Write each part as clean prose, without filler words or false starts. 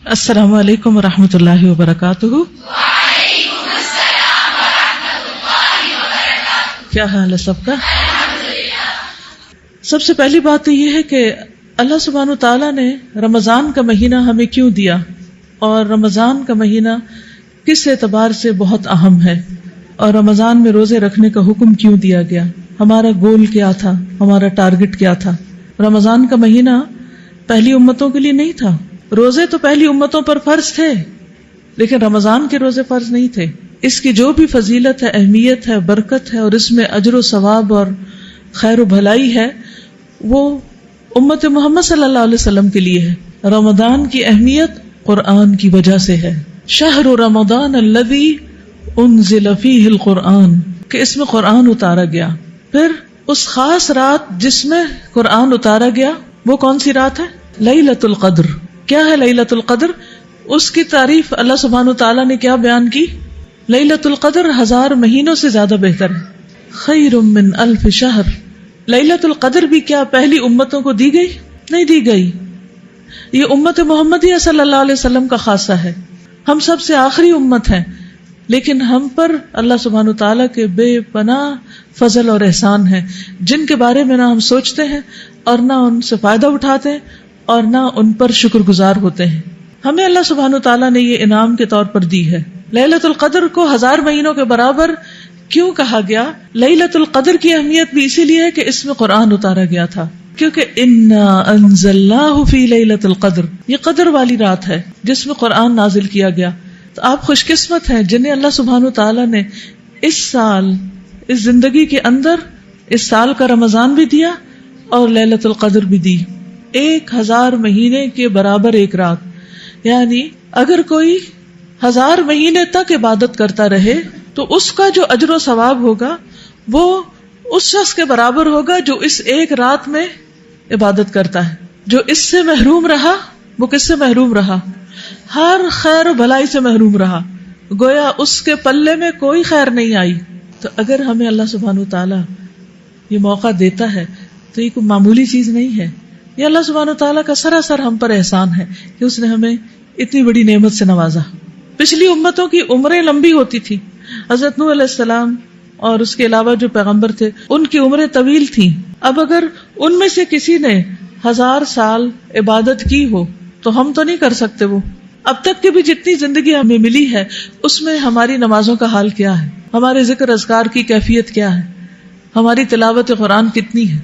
السلام علیکم ورحمۃ اللہ وبرکاتہ. وعلیکم السلام ورحمۃ اللہ وبرکاتہ. کیا حال ہے سب کا؟ سب سے پہلی بات تو یہ ہے کہ اللہ سبحانہ و تعالیٰ نے رمضان کا مہینہ ہمیں کیوں دیا، اور رمضان کا مہینہ کس اعتبار سے بہت اہم ہے، اور رمضان میں روزے رکھنے کا حکم کیوں دیا گیا، ہمارا گول کیا تھا، ہمارا ٹارگٹ کیا تھا. رمضان کا مہینہ پہلی امتوں کے لیے نہیں تھا. روزے تو پہلی امتوں پر فرض تھے، لیکن رمضان کے روزے فرض نہیں تھے. اس کی جو بھی فضیلت ہے، اہمیت ہے، برکت ہے، اور اس میں اجر و ثواب اور خیر و بھلائی ہے، وہ امت محمد صلی اللہ علیہ وسلم کے لیے ہے. رمضان کی اہمیت قرآن کی وجہ سے ہے. شہر رمضان الذی انزل فیہ القرآن، کہ اس میں قرآن اتارا گیا. پھر اس خاص رات جس میں قرآن اتارا گیا، وہ کون سی رات ہے؟ لیلۃ القدر. کیا ہے لیلۃ القدر؟ اس کی تعریف اللہ سبحانہ وتعالیٰ نے کیا بیان کی؟ لیلۃ القدر 1000 مہینوں سے زیادہ بہتر ہے. خیر من الف شہر. لیلۃ القدر بھی کیا پہلی امتوں کو دی گئی؟ نہیں دی گئی. یہ امت محمدیہ صلی اللہ علیہ وسلم کا خاصہ ہے. ہم سب سے آخری امت ہیں، لیکن ہم پر اللہ سبحانہ وتعالیٰ کے بے پناہ فضل اور احسان ہیں، جن کے بارے میں نہ ہم سوچتے ہیں اور نہ ان سے فائدہ اٹھاتے ہیں اور نہ ان پر شکر گزار ہوتے ہیں. ہمیں اللہ سبحانہ وتعالیٰ نے یہ انعام کے طور پر دی ہے. لیلۃ القدر کو 1000 مہینوں کے برابر کیوں کہا گیا؟ لیلۃ القدر کی اہمیت بھی اسی لیے ہے کہ اس میں قرآن اتارا گیا تھا، کیونکہ انا انزلناہ فی لیلۃ القدر، یہ قدر والی رات ہے جس میں قرآن نازل کیا گیا. تو آپ خوش قسمت ہیں جنہیں اللہ سبحانہ وتعالیٰ نے اس سال، اس زندگی کے اندر اس سال کا رمضان بھی دیا اور لیلۃ القدر بھی دی. 1000 مہینے کے برابر ایک رات. یعنی اگر کوئی 1000 مہینے تک عبادت کرتا رہے تو اس کا جو اجر و ثواب ہوگا وہ اس شخص کے برابر ہوگا جو اس ایک رات میں عبادت کرتا ہے. جو اس سے محروم رہا وہ کس سے محروم رہا؟ ہر خیر و بھلائی سے محروم رہا، گویا اس کے پلے میں کوئی خیر نہیں آئی. تو اگر ہمیں اللہ سبحانہ وتعالیٰ یہ موقع دیتا ہے تو یہ کوئی معمولی چیز نہیں ہے. یہ اللہ سبحانہ وتعالیٰ کا سراسر ہم پر احسان ہے کہ اس نے ہمیں اتنی بڑی نعمت سے نوازا. پچھلی امتوں کی عمریں لمبی ہوتی تھی. حضرت نوح علیہ السلام اور اس کے علاوہ جو پیغمبر تھے ان کی عمریں طویل تھیں. اب اگر ان میں سے کسی نے 1000 سال عبادت کی ہو تو ہم تو نہیں کر سکتے وہ. اب تک کی بھی جتنی زندگی ہمیں ملی ہے اس میں ہماری نمازوں کا حال کیا ہے، ہمارے ذکر اذکار کی کیفیت کیا ہے، ہماری تلاوت قرآن کتنی ہے.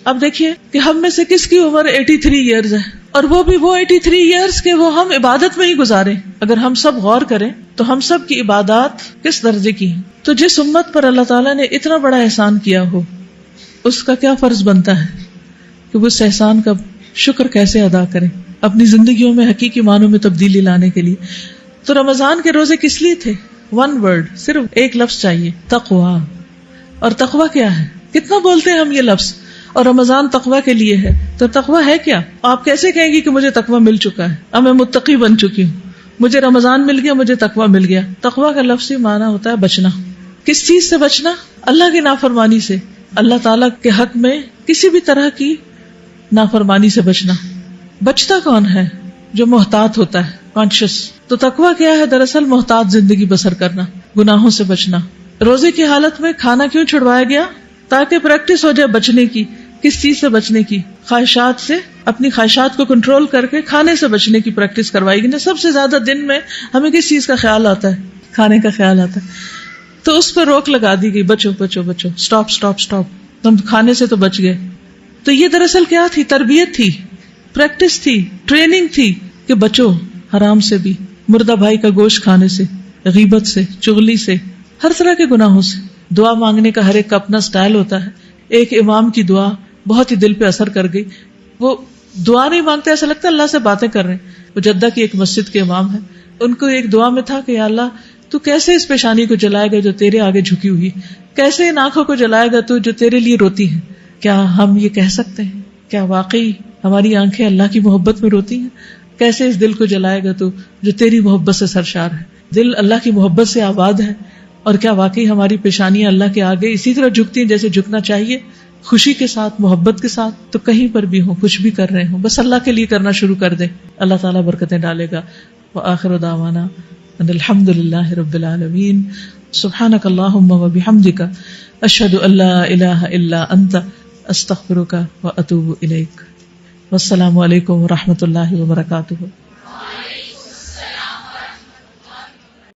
اب دیکھیے کہ ہم میں سے کس کی عمر 83 ایئرز ہے، اور وہ بھی وہ 83 ایئرز کے وہ ہم عبادت میں ہی گزارے. اگر ہم سب غور کریں تو ہم سب کی عبادات کس درجے کی ہیں. تو جس امت پر اللہ تعالیٰ نے اتنا بڑا احسان کیا ہو اس کا کیا فرض بنتا ہے کہ وہ اس احسان کا شکر کیسے ادا کریں اپنی زندگیوں میں حقیقی معنوں میں تبدیلی لانے کے لیے. تو رمضان کے روزے کس لیے تھے؟ 1 ورڈ، صرف ایک لفظ چاہیے، تقویٰ. اور تقویٰ کیا ہے؟ کتنا بولتے ہیں ہم یہ لفظ، اور رمضان تقویٰ کے لیے ہے. تو تقویٰ ہے کیا؟ آپ کیسے کہیں گی کہ مجھے تقویٰ مل چکا ہے، اب میں متقی بن چکی ہوں، مجھے رمضان مل گیا، مجھے تقویٰ مل گیا؟ تقویٰ کا لفظی معنی ہوتا ہے بچنا. کس چیز سے بچنا؟ اللہ کی نافرمانی سے، اللہ تعالیٰ کے حق میں کسی بھی طرح کی نافرمانی سے بچنا. بچتا کون ہے؟ جو محتاط ہوتا ہے، کانشیس. تو تقویٰ کیا ہے؟ دراصل محتاط زندگی بسر کرنا، گناہوں سے بچنا. روزے کی حالت میں کھانا کیوں چھڑوایا گیا؟ تاکہ پریکٹس ہو جائے بچنے کی. کس چیز سے بچنے کی؟ خواہشات سے. اپنی خواہشات کو کنٹرول کر کے کھانے سے بچنے کی پریکٹس کروائی گئی. سب سے زیادہ دن میں ہمیں کس چیز کا خیال آتا ہے؟ کھانے کا خیال آتا ہے. تو اس پر روک لگا دی گئی، بچو بچو بچو، سٹاپ سٹاپ سٹاپ، تم کھانے سے تو بچ گئے. تو یہ دراصل کیا تھی؟ تربیت تھی، پریکٹس تھی، ٹریننگ تھی کہ بچو حرام سے بھی، مردہ بھائی کا گوشت کھانے سے، غیبت سے، چغلی سے، ہر طرح کے گناہوں سے. دعا مانگنے کا ہر ایک کا اپنا سٹائل ہوتا ہے. ایک امام کی دعا بہت ہی دل پہ اثر کر گئی. وہ دعا نہیں مانگتے، ایسا لگتا ہے اللہ سے باتیں کر رہے ہیں. وہ جدہ کی ایک مسجد کے امام ہیں. ان کو ایک دعا میں تھا کہ یا اللہ تو کیسے اس پیشانی کو جلائے گا جو تیرے آگے جھکی ہوئی، کیسے ان آنکھوں کو جلائے گا تو جو تیرے لیے روتی ہیں. کیا ہم یہ کہہ سکتے ہیں؟ کیا واقعی ہماری آنکھیں اللہ کی محبت میں روتی ہیں؟ کیسے اس دل کو جلائے گا تو جو تیری محبت سے سرشار ہے؟ دل اللہ کی محبت سے آباد ہے. اور کیا واقعی ہماری پیشانیاں اللہ کے آگے اسی طرح جھکتی ہیں جیسے جھکنا چاہیے؟ خوشی کے ساتھ، محبت کے ساتھ، تو کہیں پر بھی ہوں، کچھ بھی کر رہے ہوں، بس اللہ کے لیے کرنا شروع کر دیں، اللہ تعالیٰ برکتیں ڈالے گا. وآخر دعوانا ان الحمد للہ رب العالمین. سبحانک اللہم وبحمدک، اشہد ان لا الہ الا انت، استغفرک واتوب الیک. والسلام علیکم ورحمۃ اللہ وبرکاتہ.